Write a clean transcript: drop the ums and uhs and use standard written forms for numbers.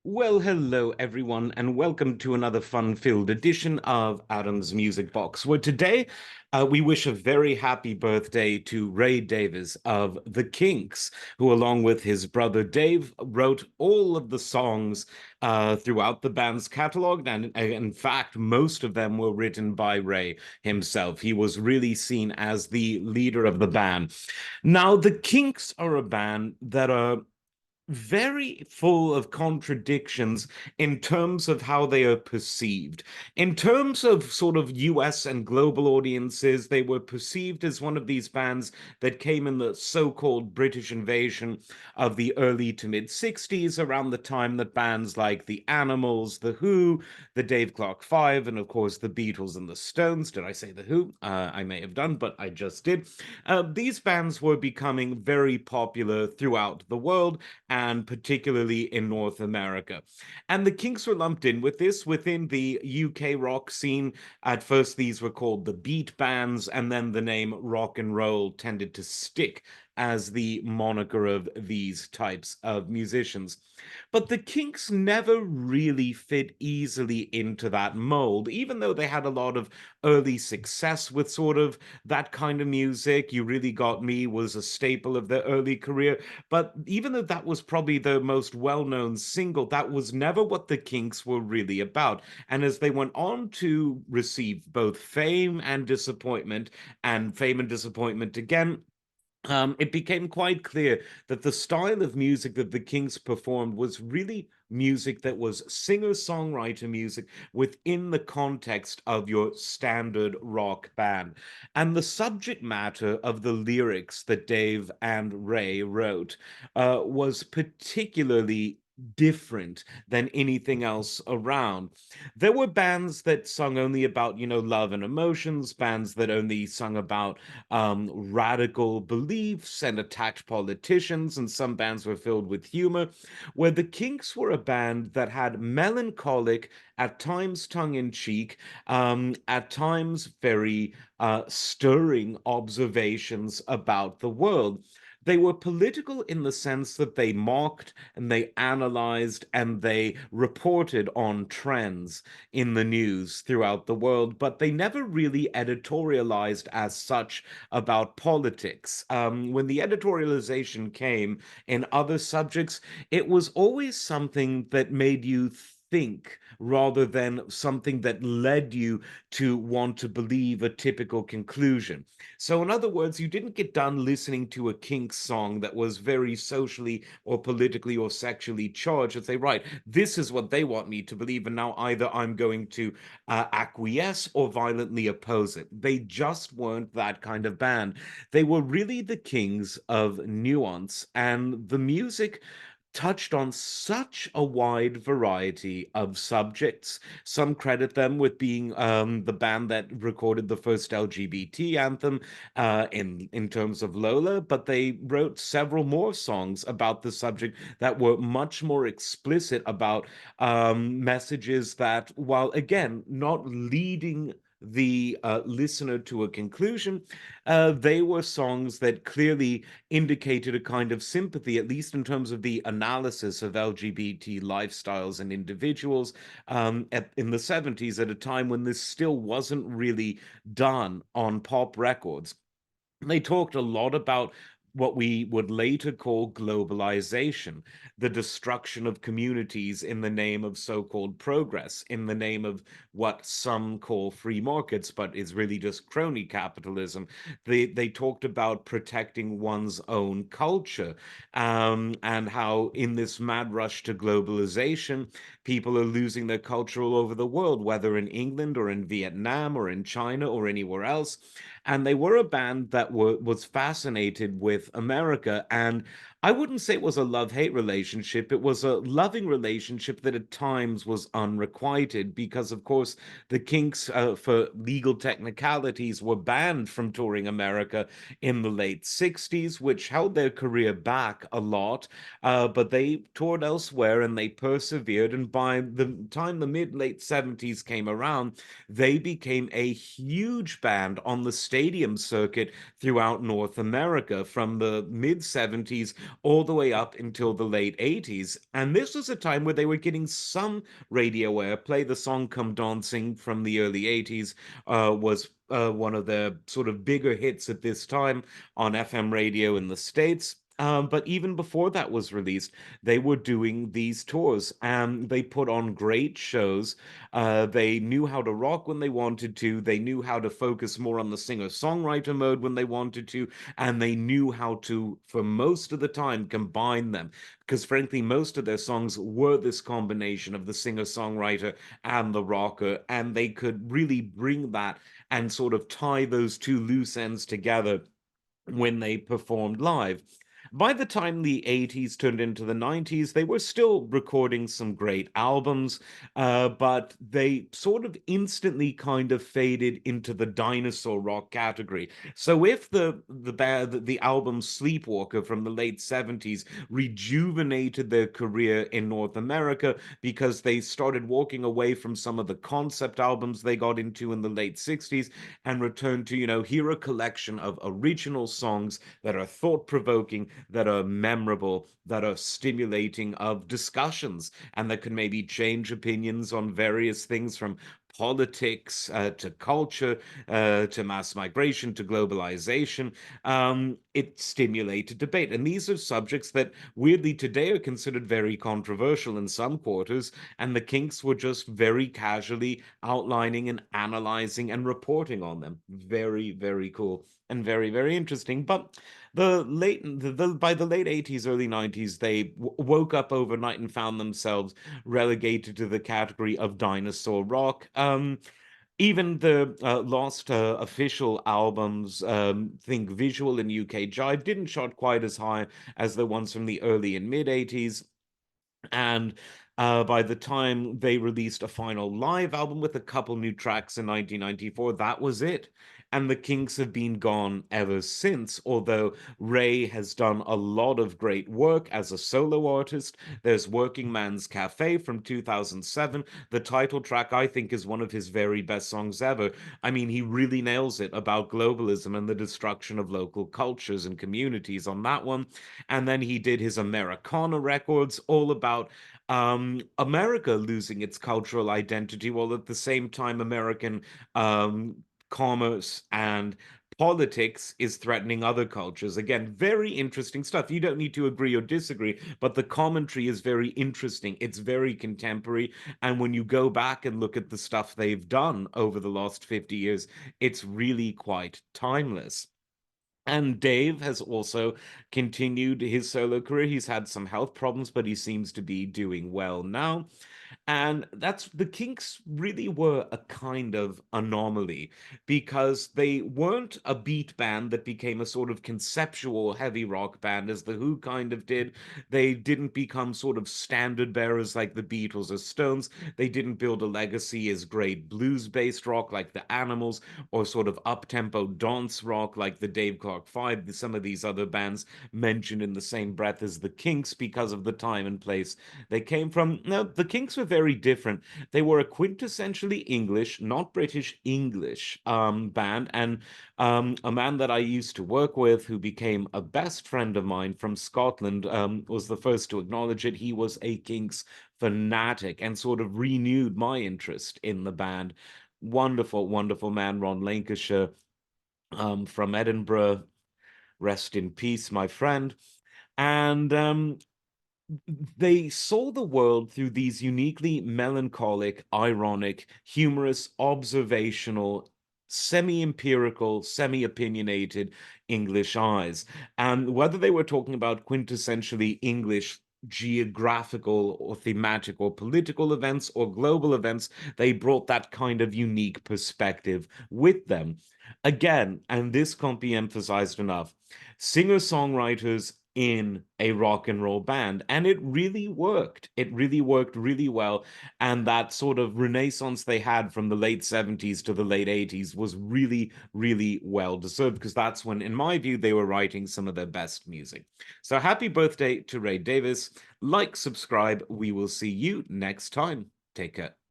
Well, hello everyone, and welcome to another fun-filled edition of Adam's Music Box, where today we wish a very happy birthday to Ray Davies of the Kinks, who, along with his brother Dave, wrote all of the songs throughout the band's catalog, and in fact, most of them were written by Ray himself. He was really seen as the leader of the band. Now, the Kinks are a band that are very full of contradictions in terms of how they are perceived. In terms of sort of US and global audiences, they were perceived as one of these bands that came in the so-called British invasion of the early to mid 60s, around the time that bands like The Animals, The Who, the Dave Clark Five, and of course the Beatles and the Stones. Did I say The Who? I may have done, but I just did. These bands were becoming very popular throughout the world, and particularly in North America. And the Kinks were lumped in with this within the UK rock scene. At first, these were called the beat bands, and then the name rock and roll tended to stick as the moniker of these types of musicians. But the Kinks never really fit easily into that mold, even though they had a lot of early success with sort of that kind of music. You Really Got Me was a staple of their early career. But even though that was probably the most well known single, that was never what the Kinks were really about. And as they went on to receive both fame and disappointment, and fame and disappointment again, it became quite clear that the style of music that the Kinks performed was really music that was singer-songwriter music within the context of your standard rock band. And the subject matter of the lyrics that Dave and Ray wrote was particularly different than anything else around. There were bands that sung only about, love and emotions, bands that only sung about radical beliefs and attacked politicians, and some bands were filled with humor, where the Kinks were a band that had melancholic, at times tongue in cheek, at times very stirring observations about the world. They were political in the sense that they mocked and they analyzed and they reported on trends in the news throughout the world, but they never really editorialized as such about politics. When the editorialization came in other subjects, it was always something that made you think rather than something that led you to want to believe a typical conclusion. So, in other words, you didn't get done listening to a Kinks song that was very socially or politically or sexually charged and say, right, this is what they want me to believe, and now either I'm going to acquiesce or violently oppose it. They just weren't that kind of band. They were really the kings of nuance, and the music touched on such a wide variety of subjects. Some credit them with being the band that recorded the first LGBT anthem in terms of Lola, but they wrote several more songs about the subject that were much more explicit about messages that, while again not leading the listener to a conclusion, they were songs that clearly indicated a kind of sympathy, at least in terms of the analysis of LGBT lifestyles and individuals in the 70s, at a time when this still wasn't really done on pop records. They talked a lot about what we would later call globalization, the destruction of communities in the name of so-called progress, in the name of what some call free markets, but is really just crony capitalism. They talked about protecting one's own culture, and how in this mad rush to globalization, people are losing their culture all over the world, whether in England or in Vietnam or in China or anywhere else. And they were a band that was fascinated with America. And I wouldn't say it was a love-hate relationship. It was a loving relationship that at times was unrequited because, of course, the Kinks, for legal technicalities, were banned from touring America in the late 60s, which held their career back a lot. But they toured elsewhere and they persevered. And by the time the mid-late 70s came around, they became a huge band on the stadium circuit throughout North America. From the mid 70s all the way up until the late 80s. And this was a time where they were getting some radio airplay. The song Come Dancing from the early 80s was one of the sort of bigger hits at this time on FM radio in the States. But even before that was released, they were doing these tours and they put on great shows. They knew how to rock when they wanted to. They knew how to focus more on the singer-songwriter mode when they wanted to. And they knew how to, for most of the time, combine them. Because frankly, most of their songs were this combination of the singer-songwriter and the rocker. And they could really bring that and sort of tie those two loose ends together when they performed live. By the time the 80s turned into the 90s, they were still recording some great albums, but they sort of instantly kind of faded into the dinosaur rock category. So if the album Sleepwalker from the late 70s rejuvenated their career in North America because they started walking away from some of the concept albums they got into in the late 60s and returned to, here a collection of original songs that are thought provoking, that are memorable, that are stimulating of discussions, and that can maybe change opinions on various things from politics to culture to mass migration to globalization. It stimulated debate. And these are subjects that weirdly today are considered very controversial in some quarters. And the Kinks were just very casually outlining and analyzing and reporting on them. Very, very cool and very, very interesting. But by the late 80s, early 90s, they woke up overnight and found themselves relegated to the category of dinosaur rock. Even the last official albums, think Visual and UK Jive, didn't chart quite as high as the ones from the early and mid 80s. And by the time they released a final live album with a couple new tracks in 1994, that was it. And the Kinks have been gone ever since, although Ray has done a lot of great work as a solo artist. There's Working Man's Cafe from 2007. The title track, I think, is one of his very best songs ever. I mean, he really nails it about globalism and the destruction of local cultures and communities on that one. And then he did his Americana records, all about America losing its cultural identity, while at the same time, American commerce and politics is threatening other cultures. Again, very interesting stuff. You don't need to agree or disagree, but the commentary is very interesting. It's very contemporary. And when you go back and look at the stuff they've done over the last 50 years, it's really quite timeless. And Dave has also continued his solo career. He's had some health problems, but he seems to be doing well now. And that's the Kinks really were a kind of anomaly because they weren't a beat band that became a sort of conceptual heavy rock band as the Who kind of did. They didn't become sort of standard bearers like the Beatles or Stones. They didn't build a legacy as great blues based rock like the Animals or sort of up tempo dance rock like the Dave Clark Five, some of these other bands mentioned in the same breath as the Kinks because of the time and place they came from. No, the Kinks were very different. They were a quintessentially English, not British English band. And a man that I used to work with who became a best friend of mine from Scotland was the first to acknowledge it. He was a Kinks fanatic and sort of renewed my interest in the band. Wonderful, wonderful man, Ron Lancashire from Edinburgh. Rest in peace, my friend. And they saw the world through these uniquely melancholic, ironic, humorous, observational, semi empirical, semi opinionated English eyes. And whether they were talking about quintessentially English geographical or thematic or political events or global events, they brought that kind of unique perspective with them. Again, and this can't be emphasized enough, singer-songwriters in a rock and roll band. And it really worked. It really worked really well. And that sort of renaissance they had from the late 70s to the late 80s was really, really well deserved because that's when, in my view, they were writing some of their best music. So happy birthday to Ray Davies. Like, subscribe. We will see you next time. Take care.